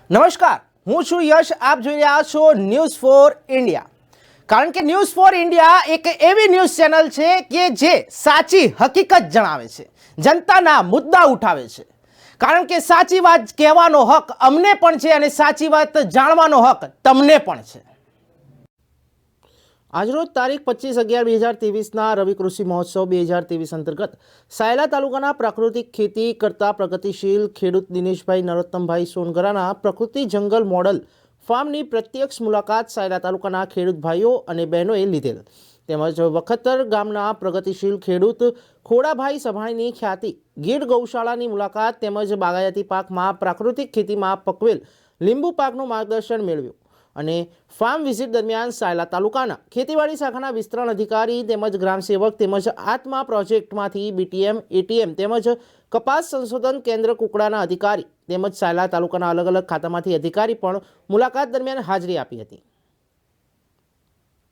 નમસ્કાર, હું છું યશ. આપ જોઈ રહ્યા છો ન્યૂઝ ફોર ઇન્ડિયા. કારણ કે ન્યૂઝ ફોર ઇન્ડિયા એક એવી ન્યૂઝ ચેનલ છે કે જે સાચી હકીકત જણાવે છે, જનતાના મુદ્દા ઉઠાવે છે. કારણ કે સાચી વાત કહેવાનો હક અમને પણ છે અને સાચી વાત જાણવાનો હક તમને પણ છે. આજરોજ તારીખ 25/11/2023ના રવિ કૃષિ મહોત્સવ 2023 અંતર્ગત સાયલા તાલુકાના પ્રાકૃતિક ખેતી કરતા પ્રગતિશીલ ખેડૂત દિનેશભાઈ નરોત્તમભાઈ સોનગરાના પ્રકૃતિ જંગલ મોડલ ફાર્મની પ્રત્યક્ષ મુલાકાત સાયલા તાલુકાના ખેડૂત ભાઈઓ અને બહેનોએ લીધેલ. તેમજ વખતર ગામના પ્રગતિશીલ ખેડૂત ખોડાભાઈ સભાણીની ખ્યાતિ ગીર ગૌશાળાની મુલાકાત તેમજ બાગાયતી પાકમાં પ્રાકૃતિક ખેતીમાં પકવેલ લીંબુ પાકનું માર્ગદર્શન મેળવ્યું. અને ફાર્મ વિઝિટ દરમિયાન સાયલા તાલુકાના ખેતીવાડી શાખાના વિસ્તરણ અધિકારી તેમજ ગ્રામસેવક તેમજ આત્મા પ્રોજેક્ટમાંથી બીટીએમ એટીએમ તેમજ કપાસ સંશોધન કેન્દ્ર કુકડાના અધિકારી તેમજ સાયલા તાલુકાના અલગ અલગ ખાતામાંથી અધિકારી પણ મુલાકાત દરમિયાન હાજરી આપી હતી.